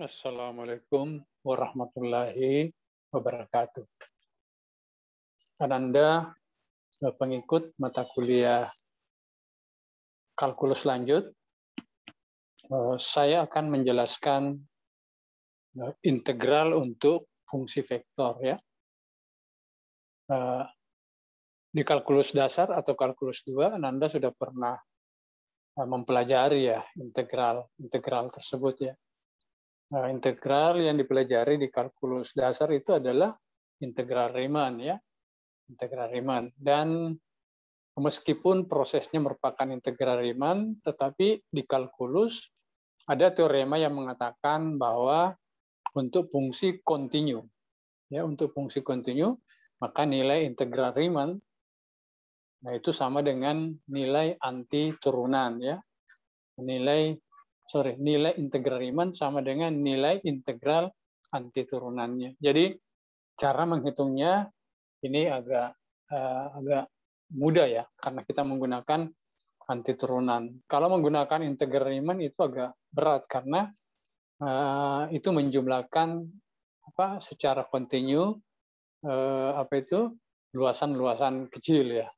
Assalamualaikum warahmatullahi wabarakatuh. Ananda, pengikut mata kuliah kalkulus lanjut, saya akan menjelaskan integral untuk fungsi vektor, ya. Di kalkulus dasar atau kalkulus 2, Ananda sudah pernah mempelajari ya integral tersebut, ya. Integral yang dipelajari di kalkulus dasar itu adalah integral Riemann, ya. Integral Riemann. Dan meskipun prosesnya merupakan integral Riemann, tetapi di kalkulus ada teorema yang mengatakan bahwa untuk fungsi kontinu, ya, untuk fungsi kontinu, maka nilai integral Riemann, nah itu sama dengan nilai anti turunan, ya. Nilai integral Riemann sama dengan nilai integral anti turunannya. Jadi cara menghitungnya ini agak mudah, ya, karena kita menggunakan anti turunan. Kalau menggunakan integral Riemann itu agak berat karena itu menjumlahkan secara kontinu luasan-luasan kecil, ya.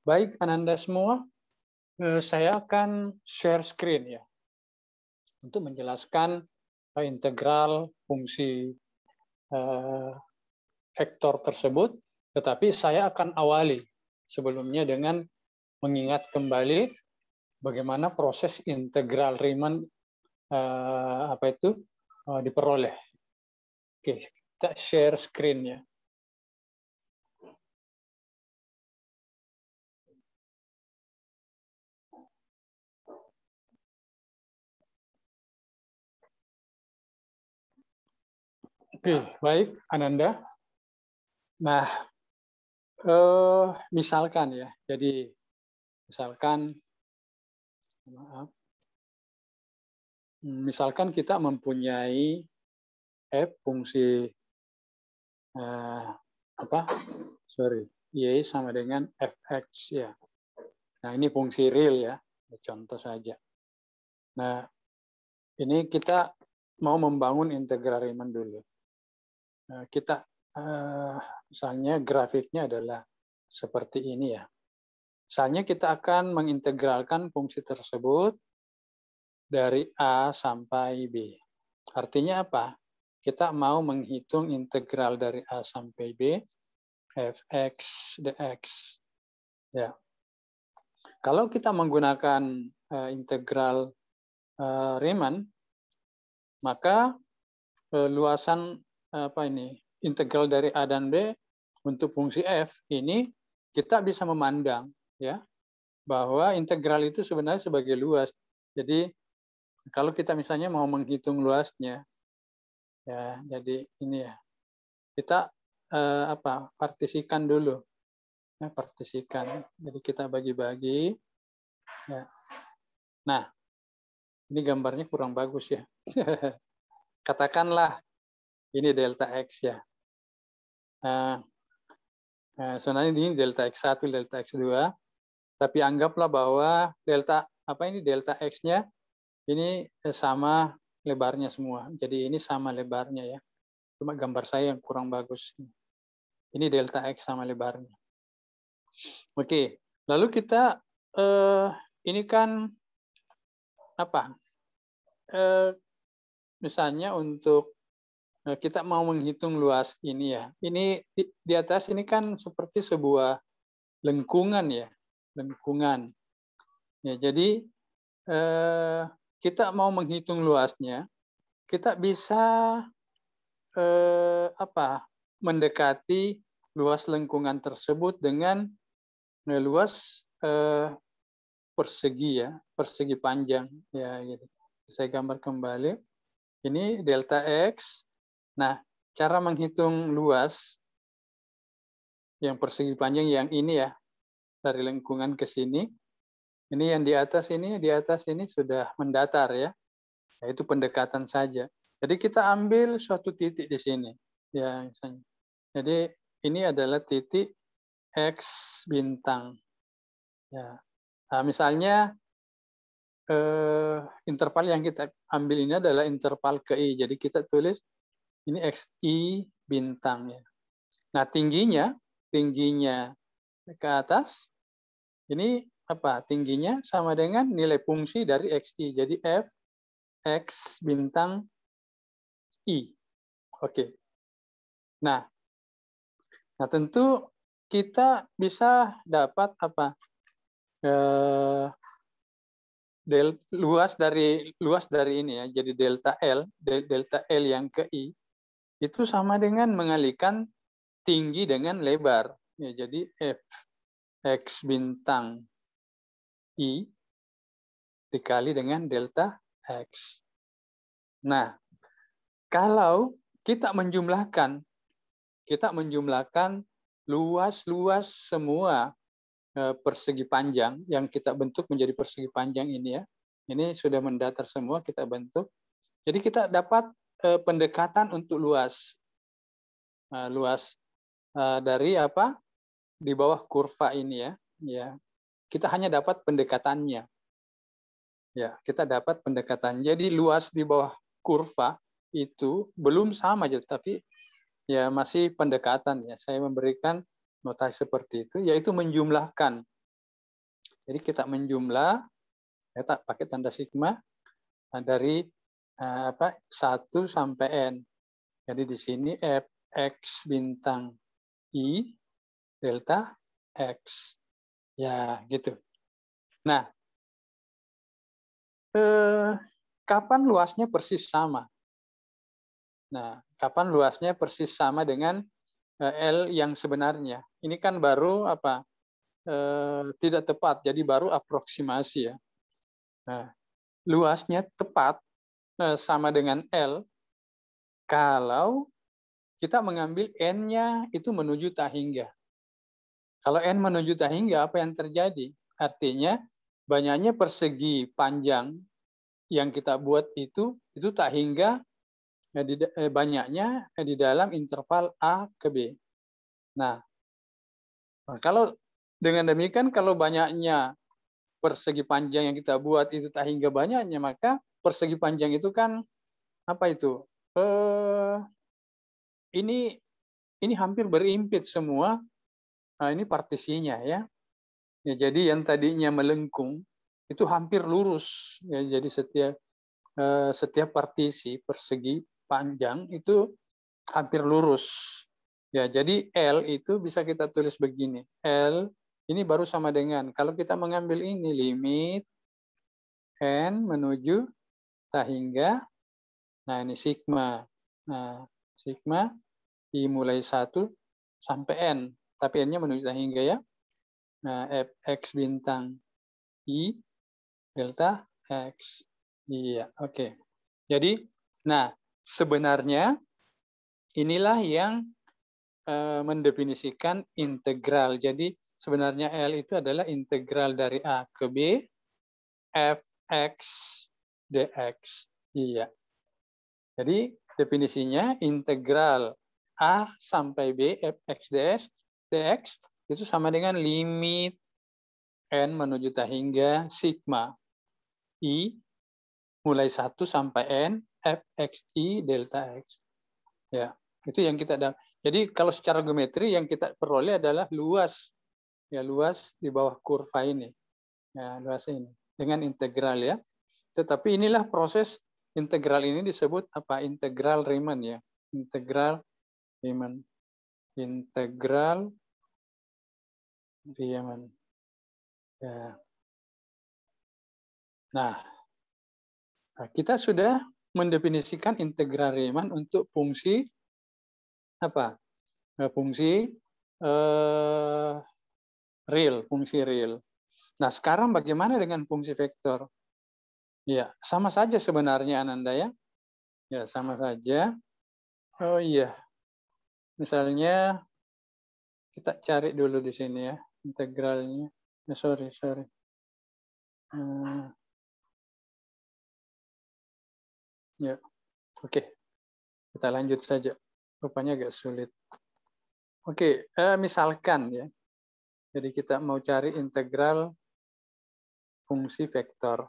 Baik, Ananda semua, saya akan share screen, ya, untuk menjelaskan integral fungsi vektor tersebut, tetapi saya akan awali sebelumnya dengan mengingat kembali bagaimana proses integral Riemann diperoleh. Oke, kita share screen-nya. Oke, baik, Ananda. Nah, misalkan, ya, jadi misalkan kita mempunyai fungsi y sama dengan fx, ya. Nah, ini fungsi real, ya, contoh saja. Nah, ini kita mau membangun integral Riemann dulu. Nah, kita misalnya grafiknya adalah seperti ini, ya. Misalnya kita akan mengintegralkan fungsi tersebut dari A sampai B. Artinya apa? Kita mau menghitung integral dari A sampai B, fx dx. Ya. Kalau kita menggunakan integral Riemann, maka luasan integral dari A dan B untuk fungsi f ini kita bisa memandang, ya, bahwa integral itu sebenarnya sebagai luas. Jadi kalau kita misalnya mau menghitung luasnya, ya, jadi ini, ya, kita partisikan dulu, ya, partisikan. Jadi kita bagi-bagi, ya. Nah, ini gambarnya kurang bagus, ya. Katakanlah ini delta x, ya. Sebenarnya ini delta x1, delta x2, tapi anggaplah bahwa delta x-nya ini sama lebarnya semua. Jadi ini sama lebarnya, ya. Cuma gambar saya yang kurang bagus. Ini delta x sama lebarnya. Oke, lalu kita ini kan misalnya untuk kita mau menghitung luas ini, ya. Ini di atas ini kan seperti sebuah lengkungan, ya, lengkungan. Ya, jadi kita mau menghitung luasnya, kita bisa mendekati luas lengkungan tersebut dengan luas persegi, ya, persegi panjang, ya, gitu. Saya gambar kembali. Ini delta x. Nah, cara menghitung luas yang persegi panjang yang ini, ya, dari lengkungan ke sini. Ini yang di atas ini sudah mendatar, ya. Itu pendekatan saja. Jadi kita ambil suatu titik di sini, ya, misalnya. Jadi ini adalah titik x bintang, ya. Nah, misalnya interval yang kita ambil ini adalah interval ke I. Jadi kita tulis ini XI bintang ya. Nah, tingginya ke atas ini apa? Tingginya sama dengan nilai fungsi dari XI. Jadi F X bintang I. Oke. Nah, tentu kita bisa dapat apa? Luas dari ini ya. Jadi delta L yang ke I itu sama dengan mengalihkan tinggi dengan lebar. Ya, jadi F X bintang I dikali dengan delta X. Nah, kalau kita menjumlahkan luas-luas semua persegi panjang yang kita bentuk menjadi persegi panjang ini ya. Ini sudah mendatar semua kita bentuk. Jadi kita dapat pendekatan untuk luas. Luas dari apa? Di bawah kurva ini ya. Ya. Kita hanya dapat pendekatannya. Ya, kita dapat pendekatan. Jadi luas di bawah kurva itu belum sama aja, tapi ya masih pendekatan ya. Saya memberikan notasi seperti itu, yaitu menjumlahkan. Jadi kita menjumlah, kita pakai tanda sigma dari 1 sampai N. Jadi di sini F X bintang I delta X. Ya, gitu. Nah, kapan luasnya persis sama? Nah, kapan luasnya persis sama dengan L yang sebenarnya? Ini kan baru apa? Tidak tepat, jadi baru aproksimasi ya. Nah, luasnya tepat sama dengan L kalau kita mengambil N-nya itu menuju tak hingga. Kalau N menuju tak hingga, apa yang terjadi? Artinya banyaknya persegi panjang yang kita buat itu tak hingga banyaknya di dalam interval A ke B. Nah, kalau dengan demikian, kalau banyaknya persegi panjang yang kita buat itu tak hingga banyaknya, maka persegi panjang itu kan apa itu? Ini hampir berimpit semua. Nah, ini partisinya ya. Ya. Jadi yang tadinya melengkung itu hampir lurus. Ya, jadi setiap partisi persegi panjang itu hampir lurus. Ya, jadi L itu bisa kita tulis begini. L ini baru sama dengan kalau kita mengambil ini limit N menuju tak hingga. Nah, ini sigma. Nah, sigma I mulai 1 sampai N. Tapi N-nya menuju tak hingga ya. Nah, F X bintang I delta X. Iya, oke. Jadi, nah sebenarnya inilah yang mendefinisikan integral. Jadi sebenarnya L itu adalah integral dari A ke B, Fx dx. Iya. Jadi definisinya integral A sampai B, Fx dx itu sama dengan limit N menuju tak hingga sigma I mulai 1 sampai N Fxi delta X. Ya, itu yang kita dapat. Jadi kalau secara geometri yang kita peroleh adalah luas. Ya, luas di bawah kurva ini. Ya, luas ini dengan integral ya. Tetapi inilah proses integral ini disebut apa? Integral Riemann ya. Integral Riemann. Integral Riemann. Ya. Nah, kita sudah mendefinisikan integral Riemann untuk fungsi apa? Fungsi real, fungsi real. Nah, sekarang bagaimana dengan fungsi vektor? Ya, sama saja sebenarnya Ananda ya. Ya, sama saja. Oh iya. Misalnya kita cari dulu di sini ya integralnya. Sorry. Ya, oke. Kita lanjut saja. Rupanya agak sulit. Oke, misalkan ya. Jadi kita mau cari integral fungsi vektor.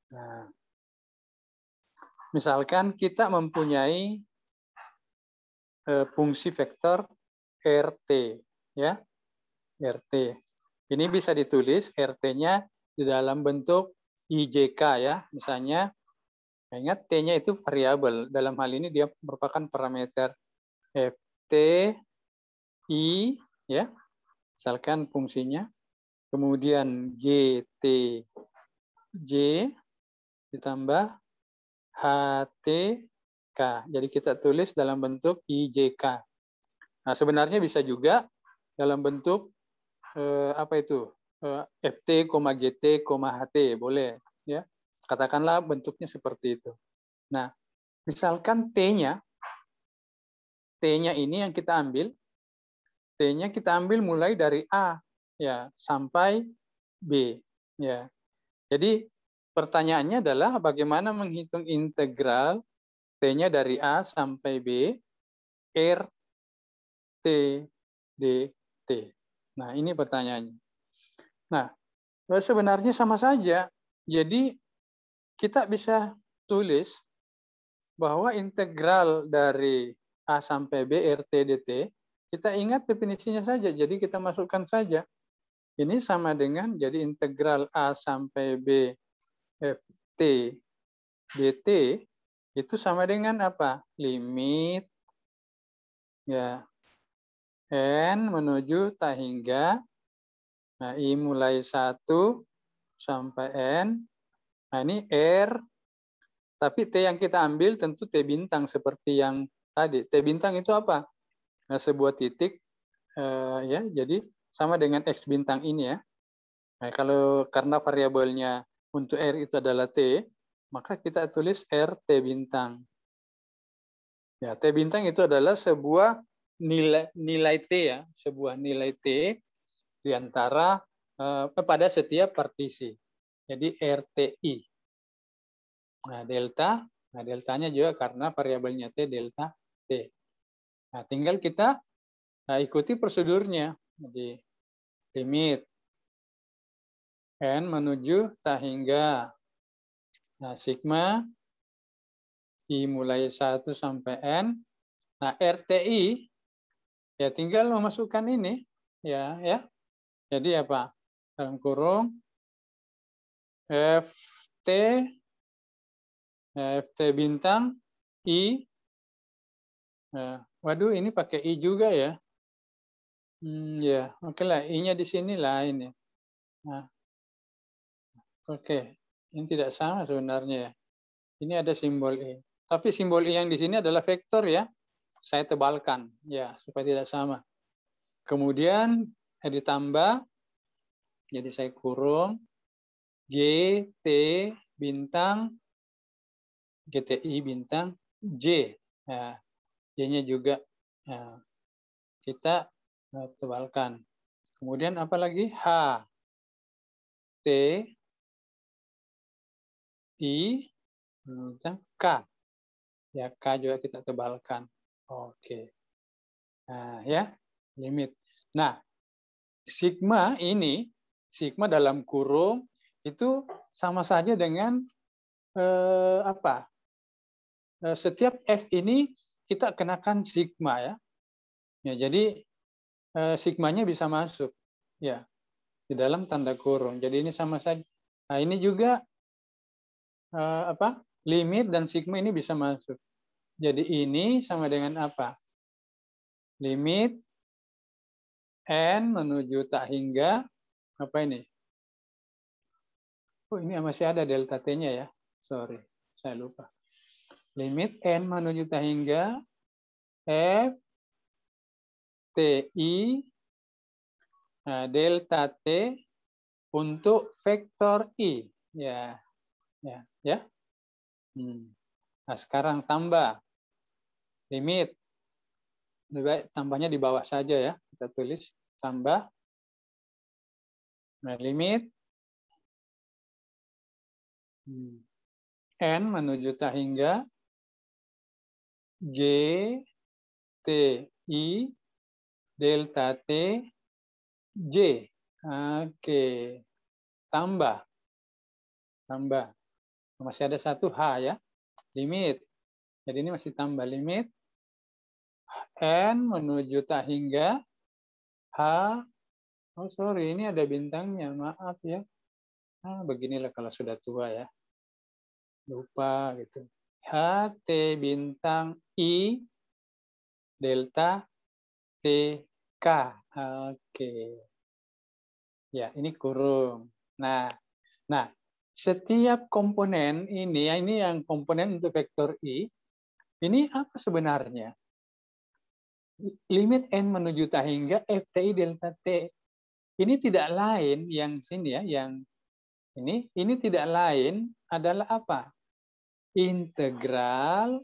Nah, misalkan kita mempunyai fungsi vektor RT, ya, RT. Ini bisa ditulis RT-nya di dalam bentuk IJK, ya. Misalnya, ingat T-nya itu variabel. Dalam hal ini dia merupakan parameter FT, I, ya. Misalkan fungsinya. Kemudian GT, J ditambah HTK. Jadi kita tulis dalam bentuk IJK. Nah, sebenarnya bisa juga dalam bentuk apa itu? FT, GT, HT, boleh, ya. Katakanlah bentuknya seperti itu. Nah, misalkan T-nya ini yang kita ambil, T-nya kita ambil mulai dari A, ya, sampai B, ya. Jadi pertanyaannya adalah bagaimana menghitung integral T-nya dari A sampai B, RT dt. Nah, ini pertanyaannya. Nah, sebenarnya sama saja. Jadi kita bisa tulis bahwa integral dari A sampai B RT dt, kita ingat definisinya saja. Jadi kita masukkan saja. Ini sama dengan jadi integral A sampai B ft dt itu sama dengan apa? Limit, ya, n menuju tak hingga, nah, I mulai 1 sampai N. Nah, ini R, tapi T yang kita ambil tentu T bintang seperti yang tadi. T bintang itu apa? Nah, sebuah titik, ya, jadi sama dengan X bintang ini, ya. Nah, kalau karena variabelnya untuk R itu adalah T, maka kita tulis R T bintang. Ya, T bintang itu adalah sebuah nilai T, ya, sebuah nilai T di antara pada setiap partisi. Jadi RTI. Nah, deltanya juga karena variabelnya T, delta T. Nah, tinggal kita ikuti prosedurnya. Jadi limit N menuju tak hingga. Nah, sigma I mulai 1 sampai N. Nah, RTI ya tinggal memasukkan ini, ya. Jadi apa? Dalam kurung FT bintang I. Waduh, ini pakai I juga, ya. Ya, oke lah. I-nya di sini lah ini. Nah, oke. Ini tidak sama sebenarnya, ya. Ini ada simbol I. Tapi simbol I yang di sini adalah vektor, ya. Saya tebalkan, ya, supaya tidak sama. Kemudian ditambah, jadi saya kurung GT bintang, GTI bintang J. Nah, J-nya juga kita tebalkan. Kemudian apa lagi? H, T, I, bintang K. Ya, K juga kita tebalkan. Oke. Nah, ya, limit. Nah, sigma ini, sigma dalam kurung itu sama saja dengan apa? Setiap F ini kita kenakan sigma, ya. Ya, jadi sigmanya bisa masuk, ya, di dalam tanda kurung. Jadi ini sama saja. Nah, ini juga apa? Limit dan sigma ini bisa masuk. Jadi ini sama dengan apa? Limit N menuju tak hingga, apa ini? Oh, ini masih ada delta T-nya, ya. Sorry, saya lupa. Limit N menuju tak hingga F TI delta T untuk vektor I. Ya. Nah, sekarang tambah. Limit. Lebih baik tambahnya di bawah saja, ya. Kita tulis tambah. Nah, limit N menuju tak hingga J T I delta T J. Oke. Tambah. Masih ada satu H ya, limit. Jadi ini masih tambah limit N menuju tak hingga H. Oh sorry, ini ada bintangnya, maaf ya. Beginilah kalau sudah tua ya. Lupa gitu. H, T, bintang, I, delta, T, K. Oke. Ya, ini kurung. Nah, setiap komponen ini yang komponen untuk vektor I, ini apa sebenarnya? Limit N menuju tak hingga FTI delta T. Ini tidak lain yang sini ya, yang ini tidak lain adalah apa? Integral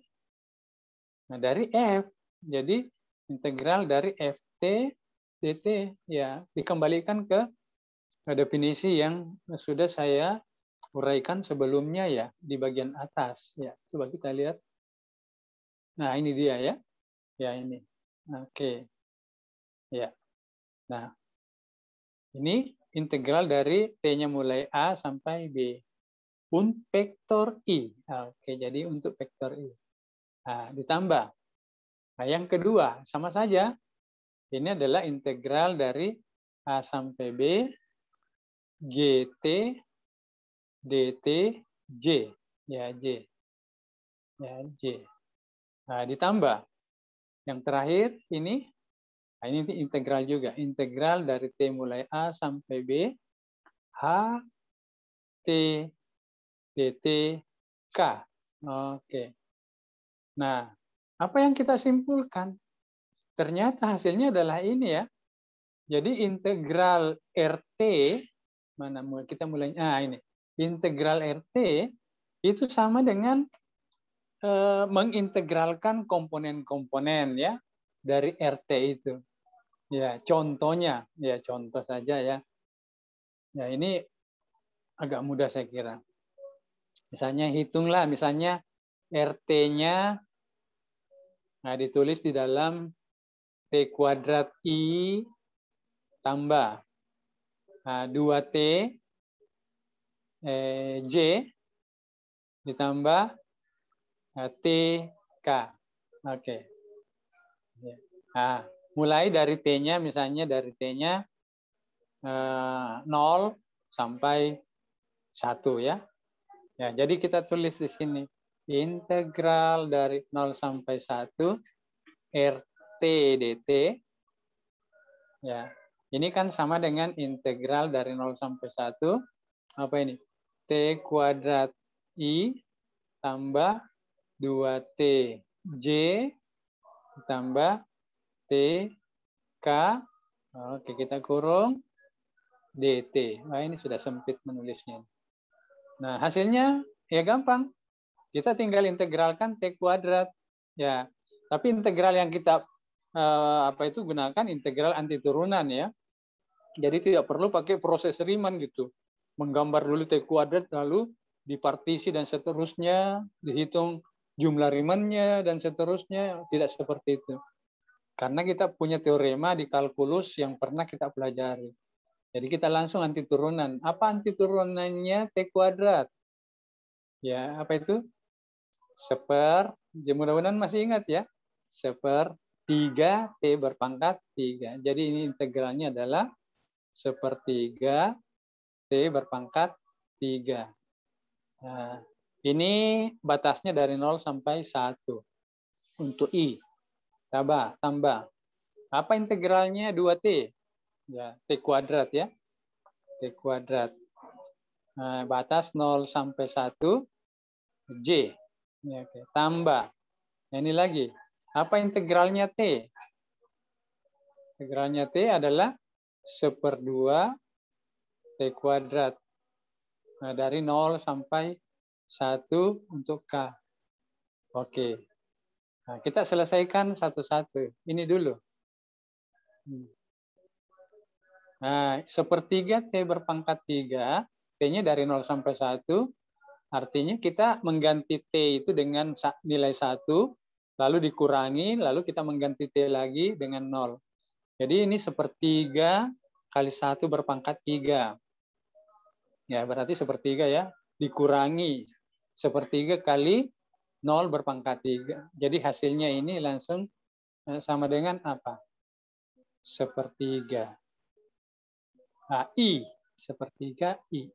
dari F. Jadi integral dari FT dt ya, dikembalikan ke definisi yang sudah saya uraikan sebelumnya ya di bagian atas ya. Coba kita lihat. Nah, ini dia ya. Ya ini. Oke. Ya. Nah, ini integral dari T-nya mulai A sampai B. Untuk vektor I. Oke, jadi untuk vektor I. Nah, ditambah. Nah, yang kedua, sama saja. Ini adalah integral dari A sampai B, GT, DT, J. Ya, J. Ya, J. Nah, ditambah. Yang terakhir, ini integral juga. Integral dari T mulai A sampai B, H, T, DT, K. Oke. Nah, apa yang kita simpulkan? Ternyata hasilnya adalah ini ya. Jadi integral RT, mana kita mulai? Ini. Integral RT itu sama dengan mengintegralkan komponen-komponen ya dari RT itu. Ya, contohnya, ya contoh saja ya. Ya, ini agak mudah saya kira. Misalnya hitunglah, misalnya RT-nya ditulis di dalam T kuadrat I tambah 2T J ditambah TK. Oke. Nah, mulai dari T-nya, misalnya dari T-nya 0 sampai 1 ya. Ya, jadi kita tulis di sini integral dari 0 sampai 1 RT dt. Ya. Ini kan sama dengan integral dari 0 sampai 1 apa ini? T kuadrat I tambah 2T J tambah T K. Oke, kita kurung dt. Nah, ini sudah sempit menulisnya. Nah, hasilnya ya gampang. Kita tinggal integralkan T kuadrat. Ya, tapi integral yang kita gunakan integral anti turunan ya. Jadi tidak perlu pakai proses Riemann gitu. Menggambar dulu T kuadrat lalu dipartisi dan seterusnya, dihitung jumlah Riemann-nya dan seterusnya, tidak seperti itu. Karena kita punya teorema di kalkulus yang pernah kita pelajari. Jadi kita langsung anti turunan. Apa anti turunannya T kuadrat? Ya, apa itu? Mudah-mudahan masih ingat ya. 1/3 T berpangkat 3. Jadi ini integralnya adalah 1/3 T berpangkat 3. Nah, ini batasnya dari 0 sampai 1. Untuk I. Tambah. Apa integralnya 2T? Ya, T kuadrat ya. T kuadrat. Nah, batas 0 sampai 1. J. Ya, oke. Tambah. Nah, ini lagi. Apa integralnya T? Integralnya T adalah 1/2 T kuadrat. Nah, dari 0 sampai 1 untuk K. Oke. Nah, kita selesaikan satu-satu. Ini dulu. Nah, 1/3 T berpangkat 3. T-nya dari 0 sampai 1. Artinya kita mengganti T itu dengan nilai 1. Lalu dikurangi, lalu kita mengganti T lagi dengan 0. Jadi ini 1/3 kali 1 berpangkat 3. Ya, berarti 1/3 ya. Dikurangi Sepertiga kali 0 berpangkat 3. Jadi hasilnya ini langsung sama dengan apa? Sepertiga. Nah, I. Sepertiga I.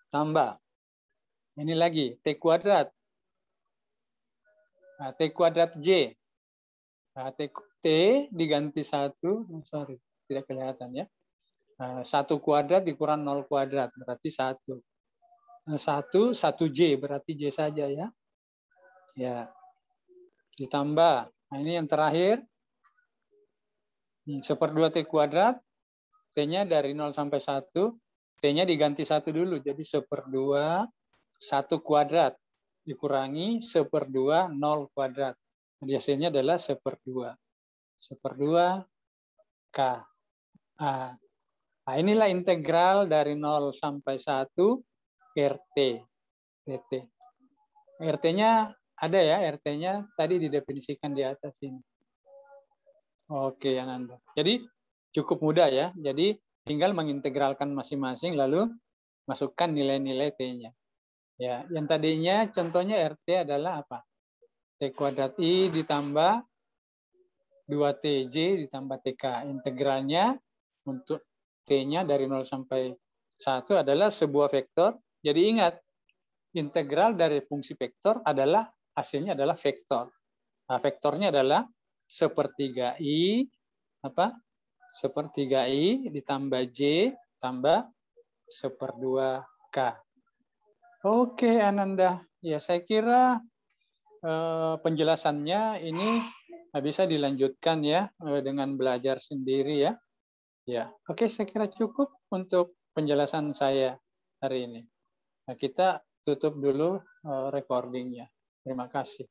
Tambah. Ini lagi, T kuadrat. Nah, T kuadrat J. Nah, T diganti 1. Sorry, tidak kelihatan ya. 1 kuadrat dikurang 0 kuadrat, berarti 1. 1 J, berarti J saja ya. Ya. Ditambah. Nah, ini yang terakhir. 1/2 T kuadrat. T-nya dari 0 sampai 1. T-nya diganti 1 dulu. Jadi 1/2 1 kuadrat. Dikurangi 1/2 0 kuadrat. Jadi hasilnya adalah 1/2. 1/2 K. Nah, inilah integral dari 0 sampai 1 RT. RT. RT-nya ada ya, RT-nya tadi didefinisikan di atas ini. Oke, Ananda. Jadi cukup mudah ya. Jadi tinggal mengintegralkan masing-masing lalu masukkan nilai-nilai T-nya. Ya, yang tadinya contohnya RT adalah apa? T kuadrat I ditambah 2TJ ditambah TK. Integralnya untuk T-nya dari 0 sampai 1 adalah sebuah vektor. Jadi ingat, integral dari fungsi vektor adalah hasilnya adalah vektor. Nah, vektornya adalah sepertiga I, apa? Sepertiga I ditambah J tambah 1/2 K. Oke, Ananda. Ya, saya kira penjelasannya ini bisa dilanjutkan ya dengan belajar sendiri ya. Ya, oke, saya kira cukup untuk penjelasan saya hari ini. Nah, kita tutup dulu recordingnya. Terima kasih.